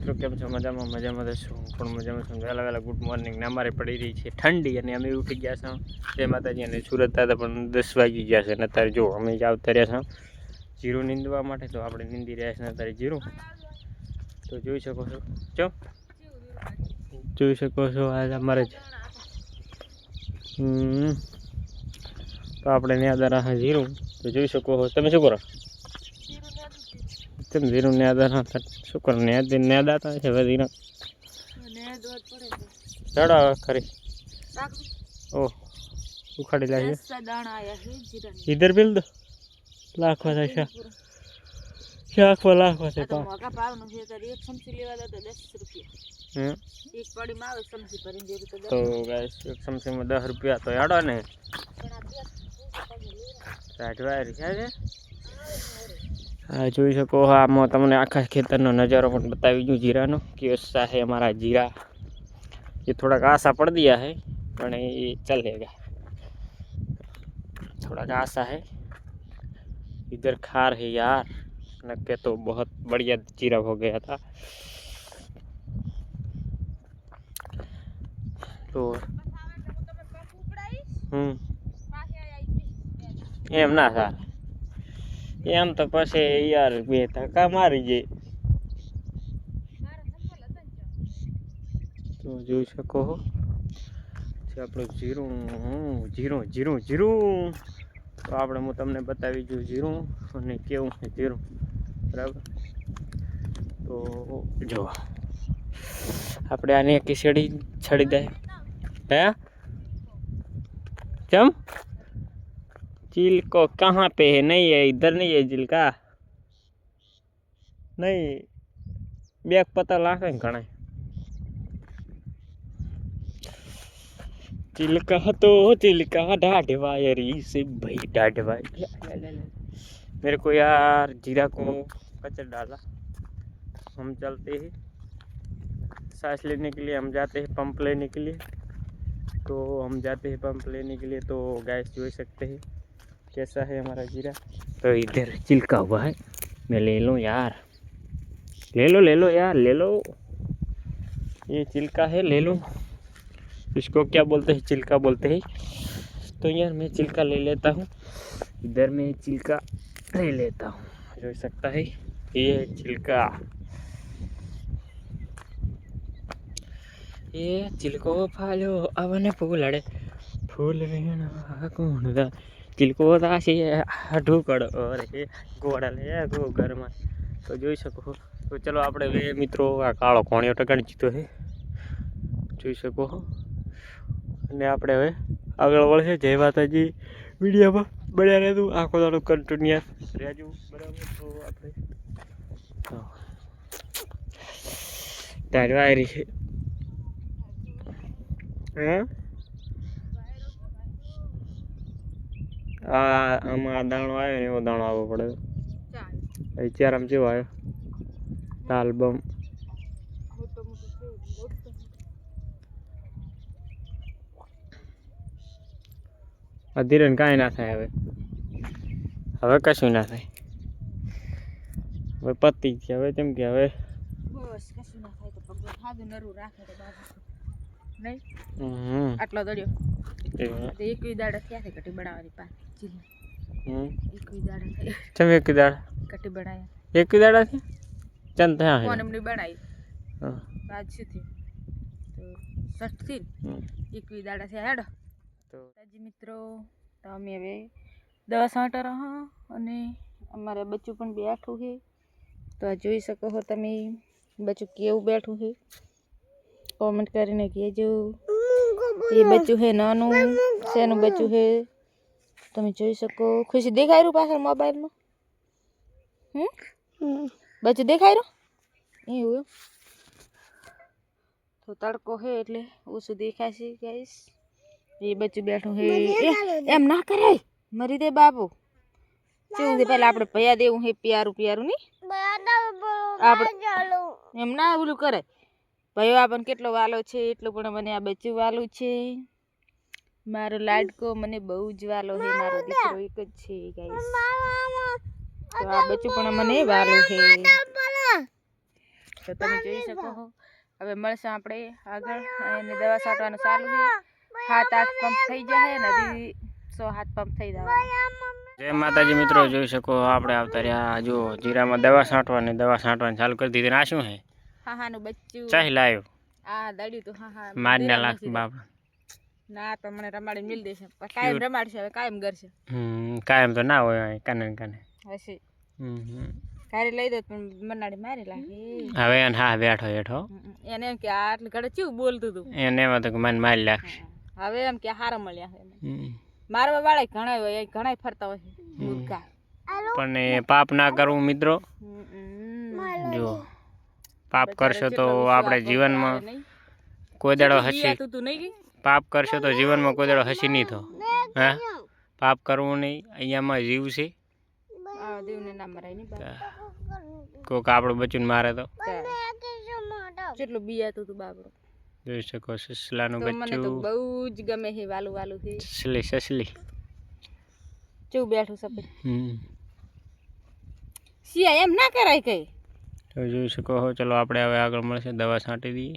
મિત્રો કેમ છો? મજામાં છું પણ મજામાં છું. વહેલા ગુડ મોર્નિંગ ને અમારે પડી રહી છે ઠંડી અને અમે ઉઠી ગયા છે જય માતાજી. અને સુરત હતા પણ 10 વાગી ગયા છે અને અત્યારે જો અમે જ આવતા રહ્યા છે જીરું નીંદવા માટે. તો આપણે નીંદી રહ્યા છે અત્યારે જીરું. તો જોઈ શકો છો આજ અમારે જ તો આપણે ન્યાદા રહ્યા જીરું. તો જોઈ શકો છો. તમે શું કરો? તેમ જીરું ન્યાદા શું કરો? ન્યાદાતા છે હવે જીરા ચડો ખરી ઓહ उखाड़ी लाइए इधर बिल दो लाख वाला लाख वाला तो मौका पाव न है तो एक चमची लेवा तो 10 रुपया एक पड़ी में आवे चमची भरी दे तो गाइस एक चमची में 10 रुपया तो याडो ने સાઠવા રહ્યા છે. હા જોઈ શકો આમાં તમને આખા ખેતરનો નજારો પણ બતાવી દઉં જીરાનો. કેસા है हमारा जीरा. ये थोड़ा आशा पड़ दिया है पर ये चलेगा. थोड़ा आशा है. इधर खार है यार नक्के तो बहुत बढ़िया जीरा हो गया था. तो એમ ના થાય એમ તો પછી યાર બે ધક્કા મારી જાય. તો જોઈ શકો છે આપણું જીરું જીરું જીરું જીરું. તો આપણે હું તમને બતાવી દઉં જીરું અને કેવું છે જીરું બરાબર. તો જો આપણે આને એક છડી દે હે चम चिल्को कहाँ पे है? नहीं है इधर नहीं है चिल्का नहीं बैग पता लाखे घना चिल्का तो चिल्का ढाढवायरी से भाई ढाढवाई. मेरे को यार जीरा को कचर डाला. हम चलते हैं सांस लेने के लिए. हम जाते हैं पंप लेने के लिए. तो हम जाते हैं पंप लेने के लिए. तो गैस जोई सकते हैं कैसा है हमारा जीरा. तो इधर चिल्का हुआ है. मैं ले लूँ यार. ले लो यार ले लो. ये चिल्का है ले लो. इसको क्या बोलते हैं? चिल्का बोलते हैं. तो यार मैं चिल्का ले लेता हूँ. इधर मैं चिल्का ले लेता हूँ. जो सकता है ये चिल्का. ये चिल्को फालो अवने फूल अड़े फूल कौन था चिल्को दासी ढूकड़ और घोड़ा ले गो घर में. तो જોઈ શકો. તો ચલો આપણે બે મિત્રો આ કાળો કોણિયો ટકાડી જીતો છે જોઈ શકો. અને આપણે હવે આગળ વળશે. જય માતાજી. વિડીયોમાં બન્યા રહેતું આખો દાડો કન્ટિન્યુઅસ રહેજો બરાબર. તો આપણે ધારવા આવી છે આમાં દાણો આવ્યો ને એવો દાણો આવવો પડે. ચાર આમ જેવો આવ્યો આલ્બમ. અધીરન કાંઈ ના થાય હવે. હવે કશું ના થાય. હવે પતી છે હવે કેમ કે હવે બસ કશું ના થાય તો પગલો ખાધું નરું રાખે તો બાજુ નહીં આટલો દડ્યો તો એક દાડા થયા છે કટી બનાવવાની પાછી. એક દાડા થઈ ચમ એક દાડા કટી બનાયા. એક દાડા થી ચંદ થયા કોણ એમની બનાવી આજ સુધી તો સઠથી એક દાડા થયા હેડો. તો તાજી મિત્રો તો અમે હવે 10 રહા અને અમારે બચ્ચું પણ બેઠું છે. તો આ જોઈ શકો છો તમે બચ્ચું કેવું બેઠું છે કોમેન્ટ કરીને કહેજો. એ બચ્ચું છે નાનું શેનું બચ્ચું છે તમે જોઈ શકો. ખુશી દેખાય રહ્યું પાછળ મોબાઈલમાં બચ્ચું દેખાય રહ્યું એવું. તો તડકો છે એટલે ઓછું દેખાશે ગાઈસ. એ બચ્ચું બેઠું છે એમ ના કરાય મરી દે બાબુ. શું છે પેલા આપણે ભયા દેવું છે પ્યારું પ્યારું નહીં આપણે એમ ના ઓલું કરે. ભયો આપણને કેટલો વાલો છે એટલું પણ મને આ બચ્ચું વાલું છે. મારો લાડકો મને બહુ જ વાલો છે. મારો દીકરો એક જ છે ગાઈસ. તો આ બચ્ચું પણ મને વાલું છે. તો તમે જોઈ શકો છો. હવે મળશે આપણે આગળ. એને દવા છાંટવાનું ચાલુ છે. 7-8 પંપ થઈ જાય ને હજી 6-7 પંપ થઈ જવાના. જય માતાજી મિત્રો, જોઈ શકો આપણે આવતા રહ્યા. જો જીરામાં દવા છાંટવાની ચાલુ કરી દીધી. આ શું હે? હાહાનું બચ્ચું ચાહી લાવ્યો આ દડ્યું તો હા મારના લાખ બાપ. ના તો મને રમાડી મિલ દેશે. કાયમ રમાડશે, હવે કાયમ કરશે. કાયમ તો ના હોય કાને કાને હશે. કારી લઈ દે પણ મનાડી મારી લાગે. હવે એને હા બેઠો હેઠો એને એમ કે આટલે ઘડે ચેવું બોલતું હતું. એને એમાં તો મને મારી લાગશે. હવે એમ કે હારા મળ્યા છે. મારવા વાળા ઘણા હોય, ઘણા ફરતા હોય મૂર્ખા. પણ એ પાપ ના કરવું મિત્રો. જો પાપ કરશો તો આપણે જીવનમાં કોઈ દાડો હસી. પાપ કરશો તો જીવનમાં કોઈ દાડો હસી નહીં થો. હા, પાપ કરવું નહીં. અહીંયામાં જીવ છે. કોક આપણું બચ્ચું મારે તો કેટલું બિયાતું હતું બાબરો. જોઈ શકો સસલાનું મને તો બચ્ચું. બહુ જ ગમે છે. વાલું વાલું છે. સસલી ચેવું બેઠું સફેદ. સિયા એમ ના કરાય કઈ. તો જોઈ શકો છો. ચલો આપણે હવે આગળ મળશે. દવા છાંટી દઈએ.